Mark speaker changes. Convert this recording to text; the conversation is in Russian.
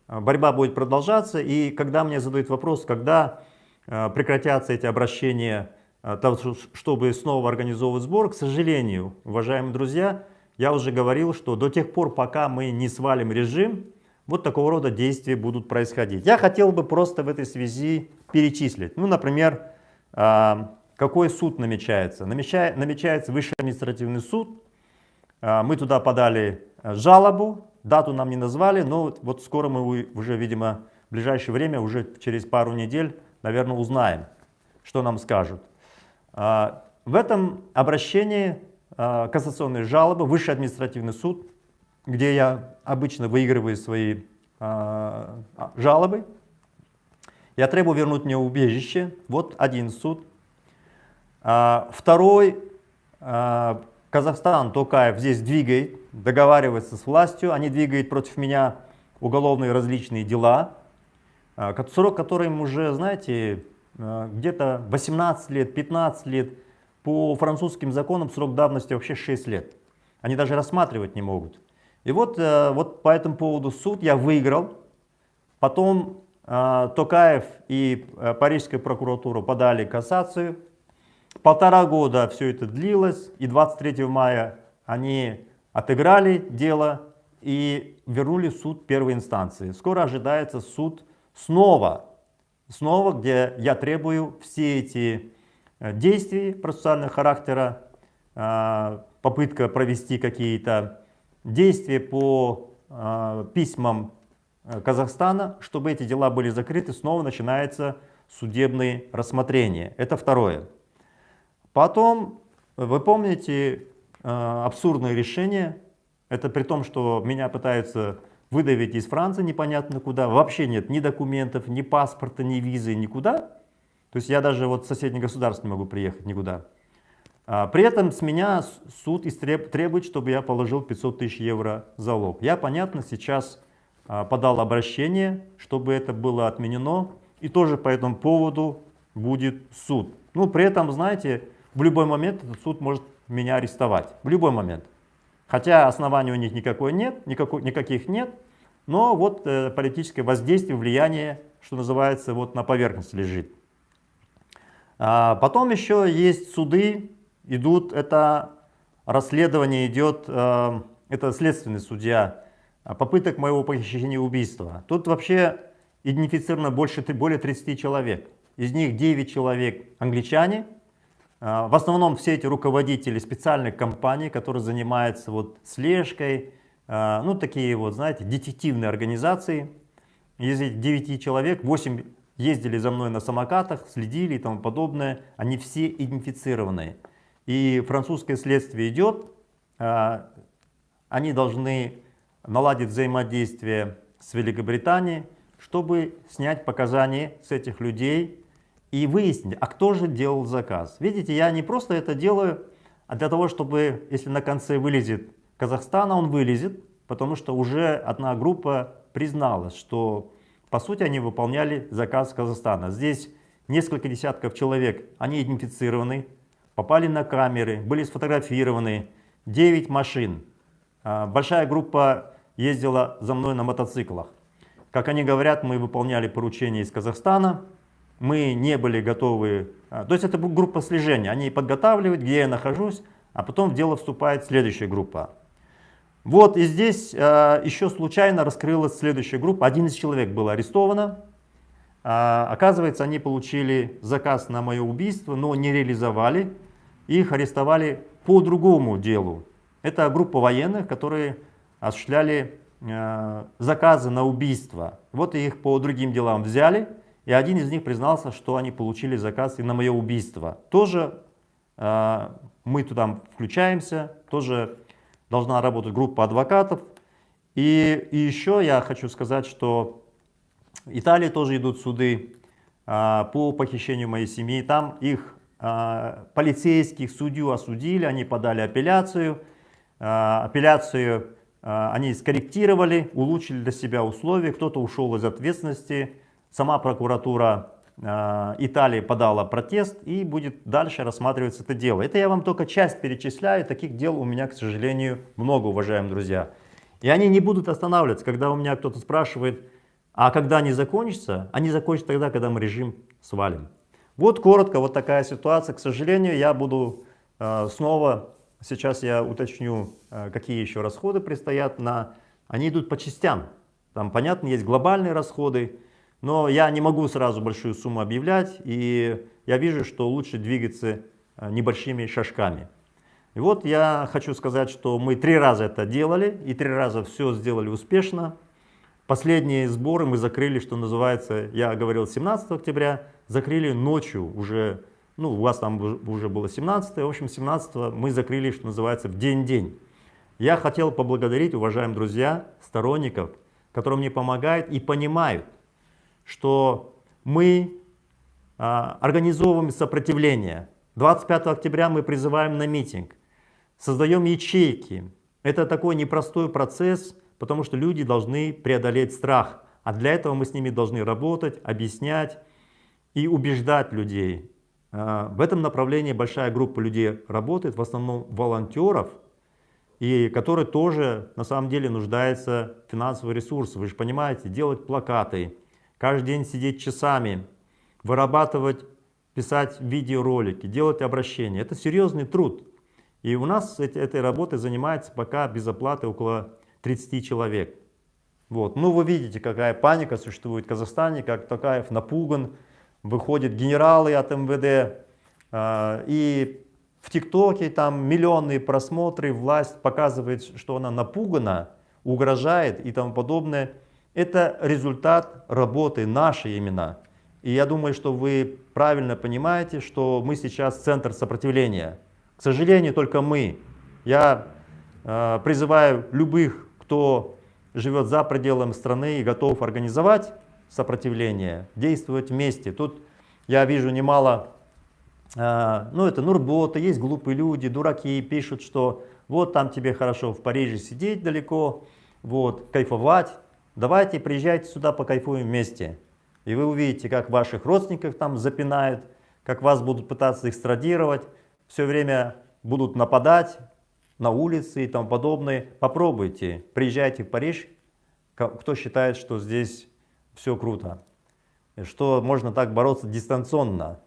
Speaker 1: борьба будет продолжаться. И когда мне задают вопрос, когда прекратятся эти обращения, чтобы снова организовывать сбор, к сожалению, уважаемые друзья, я уже говорил, что до тех пор, пока мы не свалим режим, вот такого рода действия будут происходить. Я хотел бы просто в этой связи перечислить. Ну, например, какой суд намечается? Намечается Высший административный суд. Мы туда подали жалобу, дату нам не назвали, но вот скоро мы уже, видимо, в ближайшее время, уже через пару недель, наверное, узнаем, что нам скажут. В этом обращении кассационной жалобы Высший административный суд, где я обычно выигрываю свои жалобы, я требую вернуть мне убежище. Вот один суд. Второй, Казахстан, Токаев здесь двигает, договаривается с властью, они двигают против меня уголовные различные дела, срок которым уже, знаете, где-то 18 лет, 15 лет, по французским законам срок давности вообще 6 лет. Они даже рассматривать не могут. И вот по этому поводу суд я выиграл, потом Токаев и Парижская прокуратура подали кассацию. 1,5 года все это длилось, и 23 мая они отыграли дело и вернули в суд первой инстанции. Скоро ожидается суд снова, где я требую все эти действия процессуального характера, попытка провести какие-то действия по письмам Казахстана, чтобы эти дела были закрыты, снова начинается судебное рассмотрение. Это второе. Потом, вы помните, абсурдное решение, это при том, что меня пытаются выдавить из Франции непонятно куда, вообще нет ни документов, ни паспорта, ни визы, никуда. То есть я даже вот в соседнее государство не могу приехать никуда. При этом с меня суд требует, чтобы я положил 500 тысяч евро залог. Я, понятно, сейчас подал обращение, чтобы это было отменено, и тоже по этому поводу будет суд. Ну, при этом, знаете, в любой момент этот суд может меня арестовать, в любой момент. Хотя оснований у них никаких нет, но вот политическое воздействие, влияние, что называется, вот на поверхности лежит. Потом еще есть суды, идут, это расследование идет, это следственный судья, попыток моего похищения и убийства. Тут вообще идентифицировано более 30 человек. Из них 9 человек англичане. В основном все эти руководители специальных компаний, которые занимаются вот слежкой, ну такие вот, знаете, детективные организации. Из этих 9 человек 8 ездили за мной на самокатах, следили и тому подобное. Они все идентифицированные. И французское следствие идет, они должны наладить взаимодействие с Великобританией, чтобы снять показания с этих людей и выяснить, а кто же делал заказ. Видите, я не просто это делаю, а для того, чтобы, если на конце вылезет Казахстан, он вылезет, потому что уже одна группа призналась, что по сути они выполняли заказ Казахстана. Здесь несколько десятков человек, они идентифицированы, попали на камеры, были сфотографированы, 9 машин. Большая группа ездила за мной на мотоциклах. Как они говорят, мы выполняли поручения из Казахстана, мы не были готовы, то есть это группа слежения, они подготавливают, где я нахожусь, а потом в дело вступает следующая группа. Вот и здесь еще случайно раскрылась следующая группа, 11 человек было арестовано, оказывается, они получили заказ на мое убийство, но не реализовали, их арестовали по другому делу. Это группа военных, которые осуществляли заказы на убийство. Вот их по другим делам взяли, и один из них признался, что они получили заказ и на мое убийство. Тоже мы туда включаемся, тоже должна работать группа адвокатов. И еще я хочу сказать, что в Италии тоже идут суды по похищению моей семьи. Там их полицейских, судью осудили, они подали апелляцию. Апелляцию они скорректировали, улучшили для себя условия, кто-то ушел из ответственности. Сама прокуратура Италии подала протест и будет дальше рассматриваться это дело. Это я вам только часть перечисляю, таких дел у меня, к сожалению, много, уважаемые друзья. И они не будут останавливаться, когда у меня кто-то спрашивает, А когда они закончатся тогда, когда мы режим свалим. Вот коротко, вот такая ситуация. К сожалению, я буду снова, сейчас я уточню, какие еще расходы предстоят. Они идут по частям. Там, понятно, есть глобальные расходы, но я не могу сразу большую сумму объявлять, и я вижу, что лучше двигаться небольшими шажками. И вот я хочу сказать, что мы 3 раза это делали, и 3 раза все сделали успешно. Последние сборы мы закрыли, что называется, я говорил 17 октября, закрыли ночью уже, ну у вас там уже было 17, в общем 17 мы закрыли, что называется, в день-день. Я хотел поблагодарить, уважаемые друзья, сторонников, которые мне помогают и понимают, что мы организовываем сопротивление. 25 октября мы призываем на митинг, создаем ячейки. Это такой непростой процесс, потому что люди должны преодолеть страх. А для этого мы с ними должны работать, объяснять и убеждать людей. В этом направлении большая группа людей работает, в основном волонтеров, и которые тоже на самом деле нуждаются в финансовых ресурсах. Вы же понимаете, делать плакаты, каждый день сидеть часами, вырабатывать, писать видеоролики, делать обращения. Это серьезный труд. И у нас этой работой занимается пока без оплаты около 30 человек. Вот. Ну вы видите, какая паника существует в Казахстане, как Токаев напуган, выходят генералы от МВД, и в ТикТоке там миллионные просмотры, власть показывает, что она напугана, угрожает и тому подобное. Это результат работы нашей именно. И я думаю, что вы правильно понимаете, что мы сейчас центр сопротивления. К сожалению, только мы. Я призываю любых, кто живет за пределами страны и готов организовать сопротивление, действовать вместе. Тут я вижу немало, ну это нурботы, есть глупые люди, дураки, пишут, что вот там тебе хорошо в Париже сидеть далеко, вот, кайфовать. Давайте приезжайте сюда, покайфуем вместе. И вы увидите, как ваших родственников там запинают, как вас будут пытаться экстрадировать, все время будут нападать на улице и тому подобное. Попробуйте, приезжайте в Париж, кто считает, что здесь все круто, что можно так бороться дистанционно.